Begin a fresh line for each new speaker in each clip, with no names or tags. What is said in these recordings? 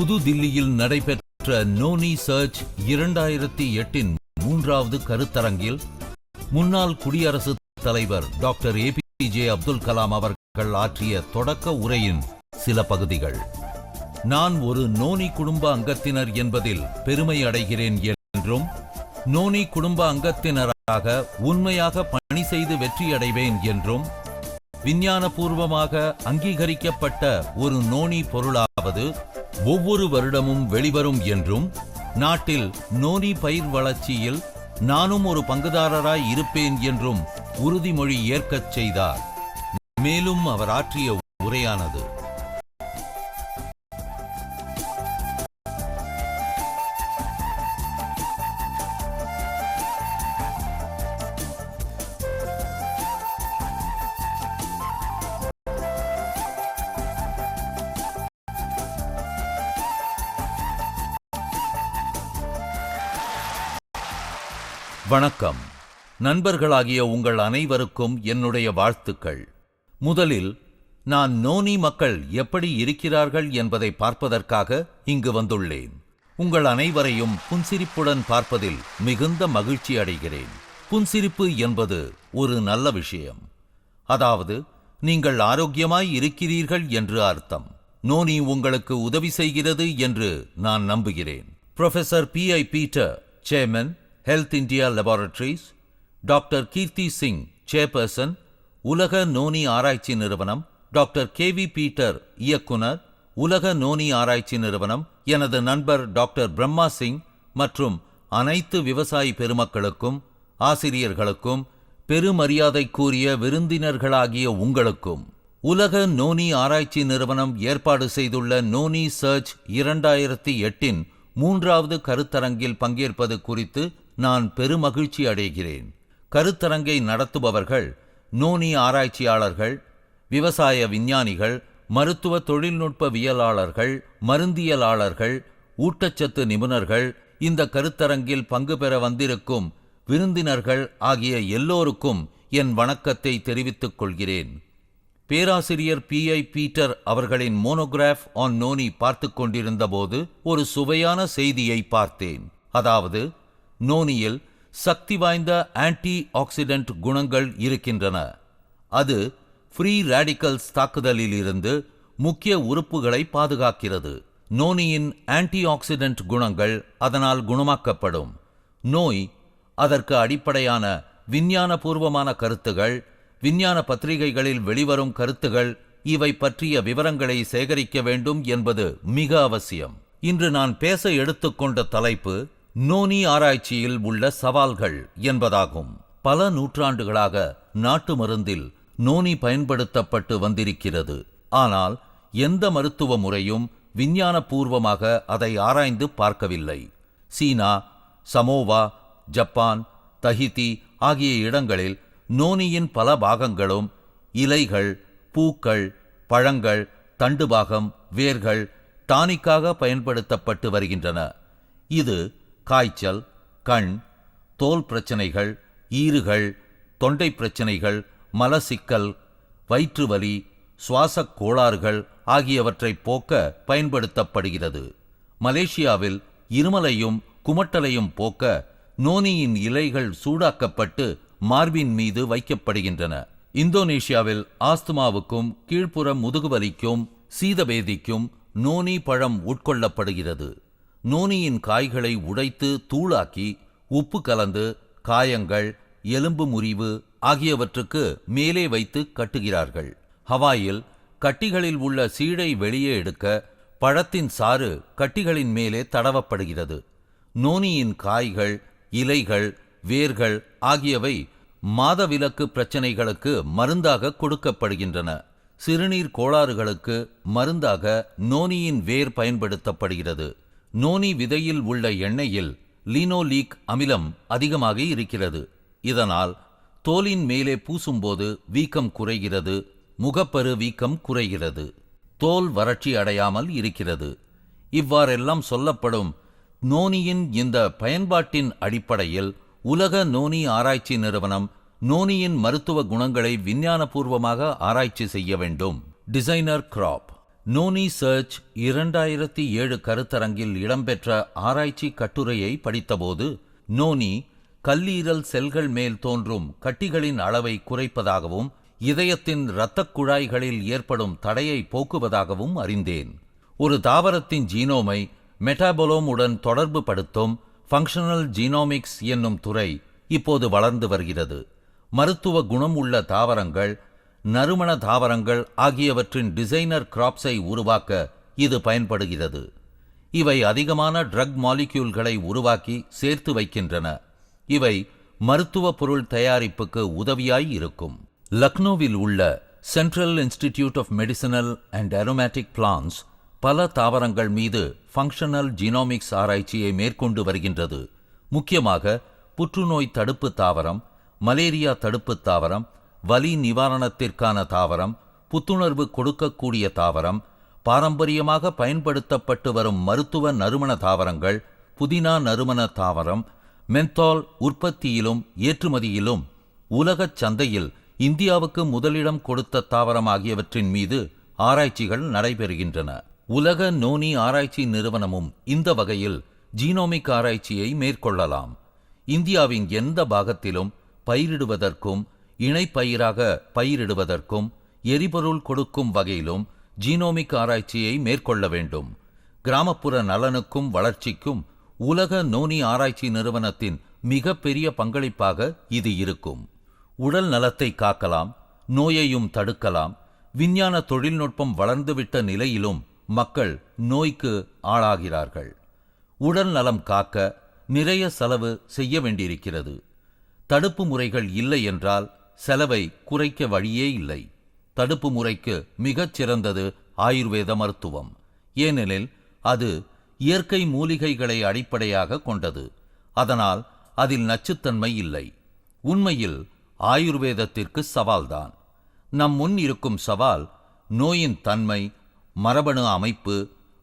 புதுதில்லியில் நடைபெற்ற noni search 2008 மூன்றாவது கருத்தரங்கில் முன்னாள் குடியரசுத் தலைவர் டாக்டர் ஏபிஜே அப்துல் கலாம் அவர்கள் ஆற்றிய தொடக்க உரையின் சில பகுதிகள். நான் ஒரு நோனி குடும்ப அங்கத்தினர் என்பதில் பெருமை அடைகிறேன் என்றும், நோனி குடும்ப அங்கத்தினராக உண்மையாக பணி செய்து வெற்றியடைவேன் என்றும், விஞ்ஞானபூர்வமாக அங்கீகரிக்கப்பட்ட ஒரு நோனி பொருளாவது ஒவ்வொரு வருடமும் வெளிவரும் என்றும், நாட்டில் நோனி பயிர் வளர்ச்சியில் நானும் ஒரு பங்குதாரராய் இருப்பேன் என்றும் உறுதிமொழி ஏற்கச் செய்தார். மேலும் அவர் ஆற்றிய உரையானது வணக்கம். நண்பர்களாகிய உங்கள் அனைவருக்கும் என்னுடைய வாழ்த்துக்கள். முதலில் நான் நோனி மக்கள் எப்படி இருக்கிறார்கள் என்பதை பார்ப்பதற்காக இங்கு வந்துள்ளேன். உங்கள் அனைவரையும் புன்சிரிப்புடன் பார்ப்பதில் மிகுந்த மகிழ்ச்சி அடைகிறேன். புன்சிரிப்பு என்பது ஒரு நல்ல விஷயம். அதாவது நீங்கள் ஆரோக்கியமாய் இருக்கிறீர்கள் என்று அர்த்தம். நோனி உங்களுக்கு உதவி செய்கிறது என்று நான் நம்புகிறேன். Professor P.I. Peter, chairman, health India laboratories, doctor Keerthi Singh, chairperson, உலக நோனி ஆராய்ச்சி நிறுவனம், டாக்டர் K.V. பீட்டர், இயக்குனர், உலக நோனி ஆராய்ச்சி நிறுவனம், எனது நண்பர் டாக்டர் பிரம்மா சிங் மற்றும் அனைத்து விவசாயி பெருமக்களுக்கும், ஆசிரியர்களுக்கும், பெருமரியாதைக்குரிய விருந்தினர்களாகிய உங்களுக்கும், உலக நோனி ஆராய்ச்சி நிறுவனம் ஏற்பாடு செய்துள்ள நோனி சர்ச் 2008 மூன்றாவது கருத்தரங்கில் பங்கேற்பது குறித்து நான் பெருமகிழ்ச்சி அடைகிறேன். கருத்தரங்கை நடத்துபவர்கள் நோனி ஆராய்ச்சியாளர்கள், விவசாய விஞ்ஞானிகள், மருத்துவ தொழில்நுட்பவியலாளர்கள், மருந்தியலாளர்கள், ஊட்டச்சத்து நிபுணர்கள், இந்த கருத்தரங்கில் பங்கு பெற வந்திருக்கும் விருந்தினர்கள் ஆகிய எல்லோருக்கும் என் வணக்கத்தை தெரிவித்துக் கொள்கிறேன். பேராசிரியர் P.I. பீட்டர் அவர்களின் மோனோகிராஃப் ஆன் நோனி பார்த்து கொண்டிருந்த போது ஒரு சுவையான செய்தியை பார்த்தேன். அதாவது, நோனியில் சக்தி வாய்ந்த ஆன்டி ஆக்சிடென்ட் குணங்கள் இருக்கின்றன. அது ஃப்ரீ ரேடிக்கல்ஸ் தாக்குதலில் இருந்து முக்கிய உறுப்புகளை பாதுகாக்கிறது. நோனியின் ஆன்டி ஆக்சிடென்ட் குணங்கள் அதனால் குணமாக்கப்படும். நோய் அதற்கு அடிப்படையான விஞ்ஞானபூர்வமான கருத்துகள், விஞ்ஞான பத்திரிகைகளில் வெளிவரும் கருத்துகள், இவை பற்றிய விவரங்களை சேகரிக்க வேண்டும் என்பது மிக அவசியம். இன்று நான் பேச எடுத்துக்கொண்ட தலைப்பு நோனி ஆராய்ச்சியில் உள்ள சவால்கள் என்பதாகும். பல நூற்றாண்டுகளாக நாட்டு மருந்தில் நோனி பயன்படுத்தப்பட்டு வந்திருக்கிறது. ஆனால் எந்த மருத்துவ முறையும் விஞ்ஞானபூர்வமாக அதை ஆராய்ந்து பார்க்கவில்லை. சீனா, சமோவா, ஜப்பான், தஹிதி ஆகிய இடங்களில் நோனியின் பல பாகங்களும் இலைகள், பூக்கள், பழங்கள், தண்டுபாகம், வேர்கள் டானிக்காக பயன்படுத்தப்பட்டு வருகின்றன. இது காய்ச்சல், கண், தோல் பிரச்சனைகள், ஈறுகள், தொண்டை பிரச்சனைகள், மலசிக்கல், வயிற்றுவலி, சுவாசக் கோளாறுகள் ஆகியவற்றை போக்க பயன்படுத்தப்படுகிறது. மலேசியாவில் இருமலையும் குமட்டலையும் போக்க நோனியின் இலைகள் சூடாக்கப்பட்டு மார்பின் மீது வைக்கப்படுகின்றன. இந்தோனேஷியாவில் ஆஸ்துமாவுக்கும் கீழ்ப்புற முதுகுவலிக்கும் சீதபேதிக்கும் நோனி பழம் உட்கொள்ளப்படுகிறது. நோனியின் காய்களை உடைத்து தூளாக்கி உப்பு கலந்து காயங்கள், எலும்பு முறிவு ஆகியவற்றுக்கு மேலே வைத்து கட்டுகிறார்கள். ஹவாயில் கட்டிகளில் உள்ள சீழை வெளியே எடுக்க பழத்தின் சாறு கட்டிகளின் மேலே தடவப்படுகிறது. நோனியின் காய்கள், இலைகள், வேர்கள் ஆகியவை மாதவிலக்கு பிரச்சனைகளுக்கு மருந்தாக கொடுக்கப்படுகின்றன. சிறுநீர் கோளாறுகளுக்கு மருந்தாக நோனியின் வேர் பயன்படுத்தப்படுகிறது. நோனி விதையில் உள்ள எண்ணெயில் லீனோலீக் அமிலம் அதிகமாக இருக்கிறது. இதனால் தோலின் மேலே பூசும்போது வீக்கம் குறைகிறது, முகப்பரு வீக்கம் குறைகிறது, தோல் வறட்சி அடையாமல் இருக்கிறது. இவ்வாறெல்லாம் சொல்லப்படும் நோனியின் இந்த பயன்பாட்டின் அடிப்படையில் உலக நோனி ஆராய்ச்சி நிறுவனம் நோனியின் மருத்துவ குணங்களை விஞ்ஞானபூர்வமாக ஆராய்ச்சி செய்ய வேண்டும். டிசைனர் கிராப் நோனி சர்ச் 2007 கருத்தரங்கில் இடம்பெற்ற ஆராய்ச்சி கட்டுரையை படித்தபோது நோனி கல்லீரல் செல்கள் மேல் தோன்றும் கட்டிகளின் அளவை குறைப்பதாகவும் இதயத்தின் இரத்தக் குழாய்களில் ஏற்படும் தடையை போக்குவதாகவும் அறிந்தேன். ஒரு தாவரத்தின் ஜீனோமை மெட்டாபோலோம் உடன் தொடர்பு படுத்தும் ஃபங்க்ஷனல் ஜீனோமிக்ஸ் என்னும் துறை இப்போது வளர்ந்து வருகிறது. மருத்துவ குணம் உள்ள தாவரங்கள், நறுமண தாவரங்கள் ஆகியவற்றின் டிசைனர் கிராப்ஸை உருவாக்க இது பயன்படுகிறது. இவை அதிகமான ட்ரக் மாலிக்யூல்களை உருவாக்கி சேர்த்து வைக்கின்றன. இவை மருத்துவ பொருள் தயாரிப்புக்கு உதவியாய் இருக்கும். லக்னோவில் உள்ள central institute of medicinal and aromatic plants பல தாவரங்கள் மீது ஃபங்க்ஷனல் ஜீனோமிக்ஸ் ஆராய்ச்சியை மேற்கொண்டு வருகின்றது. முக்கியமாக புற்றுநோய் தடுப்பு தாவரம், மலேரியா தடுப்பு தாவரம், வலி நிவாரணத்திற்கான தாவரம், புத்துணர்வு கொடுக்கக்கூடிய தாவரம், பாரம்பரியமாக பயன்படுத்தப்பட்டு வரும் மருத்துவ நறுமண தாவரங்கள், புதினா நறுமண தாவரம், மென்தால் உற்பத்தியிலும் ஏற்றுமதியிலும் உலகச் சந்தையில் இந்தியாவுக்கு முதலிடம் கொடுத்த தாவரம் ஆகியவற்றின் மீது ஆராய்ச்சிகள் நடைபெறுகின்றன. உலக நோனி ஆராய்ச்சி நிறுவனமும் இந்த வகையில் ஜீனோமிக் ஆராய்ச்சியை மேற்கொள்ளலாம். இந்தியாவின் எந்த பாகத்திலும் பயிரிடுவதற்கும் இணைப்பயிராக பயிரிடுவதற்கும் எரிபொருள் கொடுக்கும் வகையிலும் ஜீனோமிக் ஆராய்ச்சியை மேற்கொள்ள வேண்டும். கிராமப்புற நலனுக்கும் வளர்ச்சிக்கும் உலக நோனி ஆராய்ச்சி நிறுவனத்தின் மிக பெரிய பங்களிப்பாக இது இருக்கும். உடல் நலத்தை காக்கலாம், நோயையும் தடுக்கலாம். விஞ்ஞான தொழில்நுட்பம் வளர்ந்துவிட்ட நிலையிலும் மக்கள் நோய்க்கு ஆளாகிறார்கள். உடல் நலம் காக்க நிறைய செலவு செய்ய வேண்டியிருக்கிறது. தடுப்பு முறைகள் இல்லை என்றால் செலவை குறைக்க வழியே இல்லை. தடுப்பு முறைக்கு மிகச் சிறந்தது ஆயுர்வேத மருத்துவம். ஏனெனில் அது இயற்கை மூலிகைகளை அடிப்படையாக கொண்டது. அதனால் அதில் நச்சுத்தன்மை இல்லை. உண்மையில் ஆயுர்வேதத்திற்கு சவால்தான். நம் முன் இருக்கும் சவால் நோயின் தன்மை, மரபணு அமைப்பு,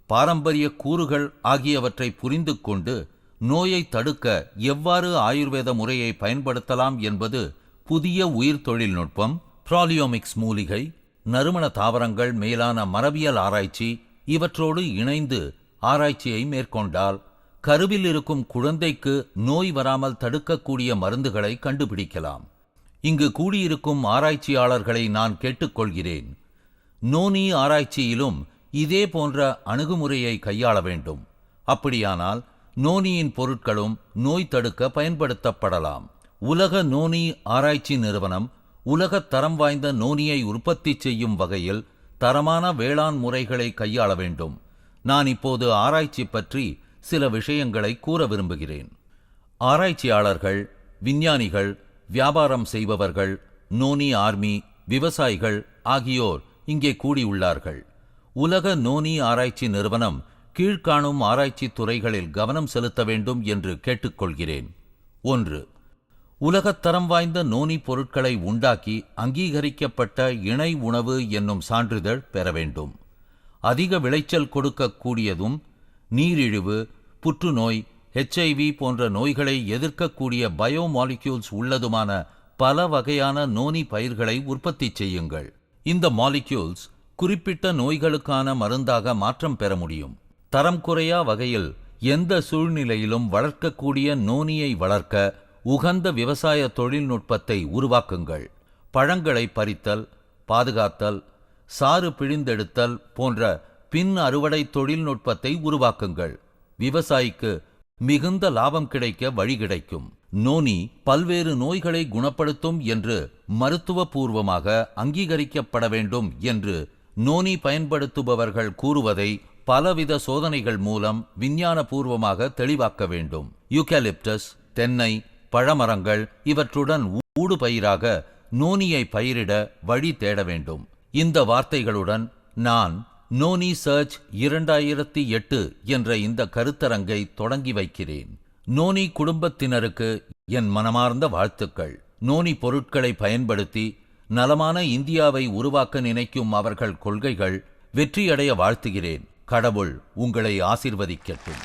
பாரம்பரிய கூறுகள் ஆகியவற்றை புரிந்து கொண்டு நோயை தடுக்க எவ்வாறு ஆயுர்வேத முறையை பயன்படுத்தலாம் என்பது. புதிய உயிர் தொழில்நுட்பம், ப்ராலியோமிக்ஸ் மூலிகை, நறுமண தாவரங்கள் மேலான மரபியல் ஆராய்ச்சி இவற்றோடு இணைந்து ஆராய்ச்சியை மேற்கொண்டால் கருவில் இருக்கும் குழந்தைக்கு நோய் வராமல் தடுக்கக்கூடிய மருந்துகளை கண்டுபிடிக்கலாம். இங்கு கூடியிருக்கும் ஆராய்ச்சியாளர்களை நான் கேட்டுக்கொள்கிறேன். நோனி ஆராய்ச்சியிலும் இதே போன்ற அணுகுமுறையை கையாள வேண்டும். அப்படியானால் நோனியின் பொருட்களும் நோய் தடுக்க பயன்படுத்தப்படலாம். உலக நோனி ஆராய்ச்சி நிறுவனம் உலகத் தரம் வாய்ந்த நோனியை உற்பத்தி செய்யும் வகையில் தரமான வேளாண் முறைகளை கையாள வேண்டும். நான் இப்போது ஆராய்ச்சி பற்றி சில விஷயங்களை கூற விரும்புகிறேன். ஆராய்ச்சியாளர்கள், விஞ்ஞானிகள், வியாபாரம் செய்பவர்கள், நோனி ஆர்மி, விவசாயிகள் ஆகியோர் இங்கே கூடியுள்ளார்கள். உலக நோனி ஆராய்ச்சி நிறுவனம் கீழ்காணும் ஆராய்ச்சி துறைகளில் கவனம் செலுத்த வேண்டும் என்று கேட்டுக்கொள்கிறேன். 1. உலகத்தரம் வாய்ந்த நோனி பொருட்களை உண்டாக்கி அங்கீகரிக்கப்பட்ட இணை உணவு என்னும் சான்றிதழ் பெற வேண்டும். அதிக விளைச்சல் கொடுக்கக்கூடியதும் நீரிழிவு, புற்றுநோய், HIV போன்ற நோய்களை எதிர்க்கக்கூடிய பயோமாலிக்யூல்ஸ் உள்ளதுமான பல வகையான நோனி பயிர்களை உற்பத்தி செய்யுங்கள். இந்த மாலிக்யூல்ஸ் குறிப்பிட்ட நோய்களுக்கான மருந்தாக மாற்றம் பெற முடியும். தரம் குறையா வகையில் எந்த சூழ்நிலையிலும் வளர்க்கக்கூடிய நோனியை வளர்க்க உகந்த விவசாய தொழில்நுட்பத்தை உருவாக்குங்கள். பழங்களை பறித்தல், பாதுகாத்தல், சாறு பிழிந்தெடுத்தல் போன்ற பின் அறுவடை தொழில்நுட்பத்தை உருவாக்குங்கள். விவசாயிக்கு மிகுந்த லாபம் கிடைக்க வழி கிடைக்கும். நோனி பல்வேறு நோய்களை குணப்படுத்தும் என்று மருத்துவபூர்வமாக அங்கீகரிக்கப்பட வேண்டும் என்று நோனி பயன்படுத்துபவர்கள் கூறுவதை பலவித சோதனைகள் மூலம் விஞ்ஞானபூர்வமாக தெளிவாக்க வேண்டும். யூகலிப்டஸ், தென்னை, பழமரங்கள் இவற்றுடன் ஊடுபயிராக நோனியை பயிரிட வழி தேட வேண்டும். இந்த வார்த்தைகளுடன் நான் நோனி சர்ச் 2008 என்ற இந்த கருத்தரங்கை தொடங்கி வைக்கிறேன். நோனி குடும்பத்தினருக்கு என் மனமார்ந்த வாழ்த்துக்கள். நோனி பொருட்களை பயன்படுத்தி நலமான இந்தியாவை உருவாக்க நினைக்கும் அவர்கள் கொள்கைகள் வெற்றியடைய வாழ்த்துகிறேன். கடவுள் உங்களை ஆசீர்வதிக்கட்டும்.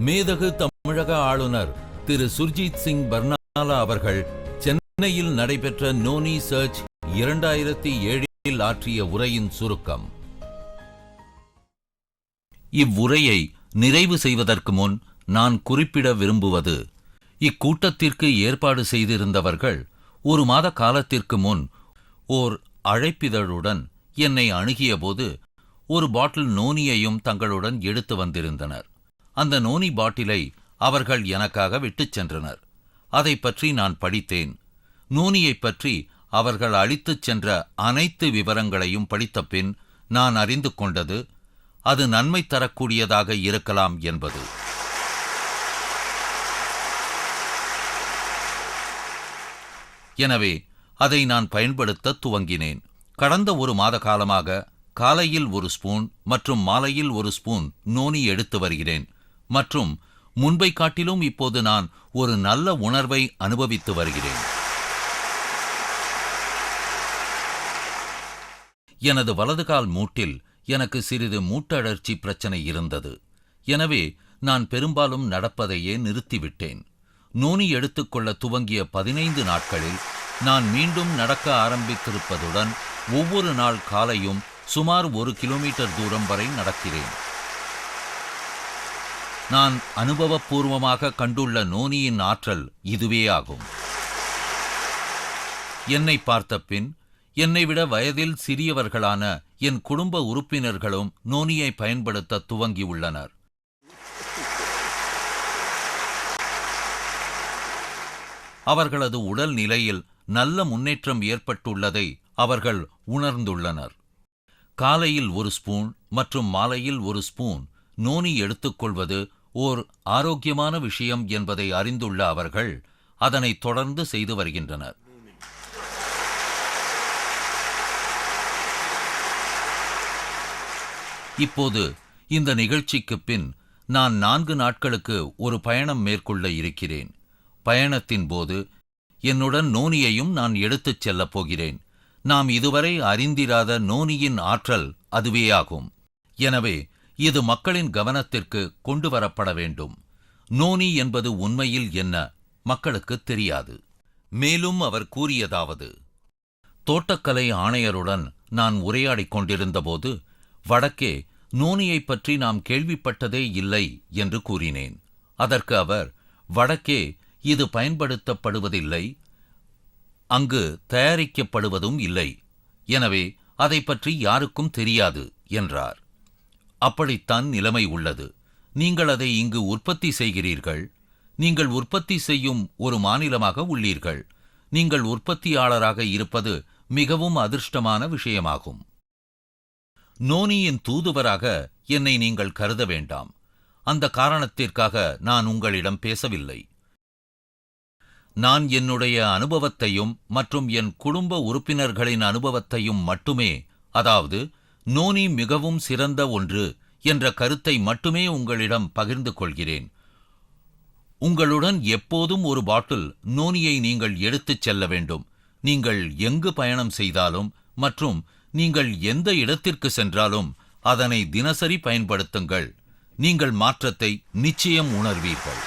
மேதகு தமிழக ஆளுநர் திரு சுர்ஜித் சிங் பர்னாலா அவர்கள் சென்னையில் நடைபெற்ற நோனி சர்ச் 2007 ஆற்றிய உரையின் சுருக்கம். இவ்வுரையை நிறைவு செய்வதற்கு முன் நான் குறிப்பிட விரும்புவது, இக்கூட்டத்திற்கு ஏற்பாடு செய்திருந்தவர்கள் 1 மாத காலத்திற்கு முன் ஓர் அழைப்பிதழுடன் என்னை அணுகியபோது ஒரு பாட்டில் நோனியையும் தங்களுடன் எடுத்து வந்திருந்தனர். அந்த நோனி பாட்டிலை அவர்கள் எனக்காக விட்டுச் சென்றனர். அதை பற்றி நான் படித்தேன். நோனியைப் பற்றி அவர்கள் அளித்துச் சென்ற அனைத்து விவரங்களையும் படித்த பின் நான் அறிந்து கொண்டது, அது நன்மை தரக்கூடியதாக இருக்கலாம் என்பது. எனவே அதை நான் பயன்படுத்த துவங்கினேன். கடந்த 1 மாத காலமாக காலையில் 1 ஸ்பூன் மற்றும் மாலையில் 1 ஸ்பூன் நோனி எடுத்து வருகிறேன். மற்றும் முன்பை காட்டிலும் இப்போது நான் ஒரு நல்ல உணர்வை அனுபவித்து வருகிறேன். எனது வலதுகால் மூட்டில் எனக்கு சிறிது மூட்டழற்சி பிரச்சனை இருந்தது. எனவே நான் பெரும்பாலும் நடப்பதையே நிறுத்திவிட்டேன். நோனி எடுத்துக்கொள்ள துவங்கிய 15 நாட்களில் நான் மீண்டும் நடக்க ஆரம்பித்திருப்பதுடன் ஒவ்வொரு நாள் காலையும் சுமார் 1 கிலோமீட்டர் தூரம் வரை நடக்கிறேன். நான் அனுபவபூர்வமாக கண்டுள்ள நோனியின் ஆற்றல் இதுவே ஆகும். என்னை பார்த்த பின் என்னை விட வயதில் சிறியவர்களான என் குடும்ப உறுப்பினர்களும் நோனியை பயன்படுத்த துவங்கியுள்ளனர். அவர்களது உடல் நிலையில் நல்ல முன்னேற்றம் ஏற்பட்டுள்ளதை அவர்கள் உணர்ந்துள்ளனர். காலையில் 1 ஸ்பூன் மற்றும் மாலையில் 1 ஸ்பூன் நோனி எடுத்துக்கொள்வது ஓர் ஆரோக்கியமான விஷயம் என்பதை அறிந்துள்ள அவர்கள் அதனை தொடர்ந்து செய்து வருகின்றனர். இப்போது இந்த நிகழ்ச்சிக்கு பின் நான் 4 நாட்களுக்கு ஒரு பயணம் மேற்கொள்ள இருக்கிறேன். பயணத்தின் போது என்னுடன் நோனியையும் நான் எடுத்துச் செல்லப் போகிறேன். நாம் இதுவரை அறிந்திராத நோனியின் ஆற்றல் அதுவேயாகும். எனவே இது மக்களின் கவனத்திற்கு கொண்டு வரப்பட வேண்டும். நோனி என்பது உண்மையில் என்ன மக்களுக்கு தெரியாது. மேலும் அவர் கூறியதாவது, தோட்டக்கலை ஆணையருடன் நான் உரையாடிக் கொண்டிருந்தபோது வடக்கே நோனியைப் பற்றி நாம் கேள்விப்பட்டதே இல்லை என்று கூறினேன். அதற்கு அவர், வடக்கே இது பயன்படுத்தப்படுவதில்லை, அங்கு தயாரிக்கப்படுவதும் இல்லை, எனவே அதை பற்றி யாருக்கும் தெரியாது என்றார். அப்படித்தான் நிலைமை உள்ளது. நீங்கள் அதை இங்கு உற்பத்தி செய்கிறீர்கள். நீங்கள் உற்பத்தி செய்யும் ஒரு மாநிலமாக உள்ளீர்கள். நீங்கள் உற்பத்தியாளராக இருப்பது மிகவும் அதிர்ஷ்டமான விஷயமாகும். நோனியின் தூதுவராக என்னை நீங்கள் கருத வேண்டாம். அந்த காரணத்திற்காக நான் உங்களிடம் பேசவில்லை. நான் என்னுடைய அனுபவத்தையும் மற்றும் என் குடும்ப உறுப்பினர்களின் அனுபவத்தையும் மட்டுமே, அதாவது நோனி மிகவும் சிறந்த ஒன்று என்ற கருத்தை மட்டுமே உங்களிடம் பகிர்ந்து கொள்கிறேன். உங்களுடன் எப்போதும் ஒரு பாட்டில் நோனியை நீங்கள் எடுத்துச் செல்ல வேண்டும். நீங்கள் எங்கு பயணம் செய்தாலும் மற்றும் நீங்கள் எந்த இடத்திற்கு சென்றாலும் அதனை தினசரி பயன்படுத்துங்கள். நீங்கள் மாற்றத்தை நிச்சயம் உணர்வீர்கள்.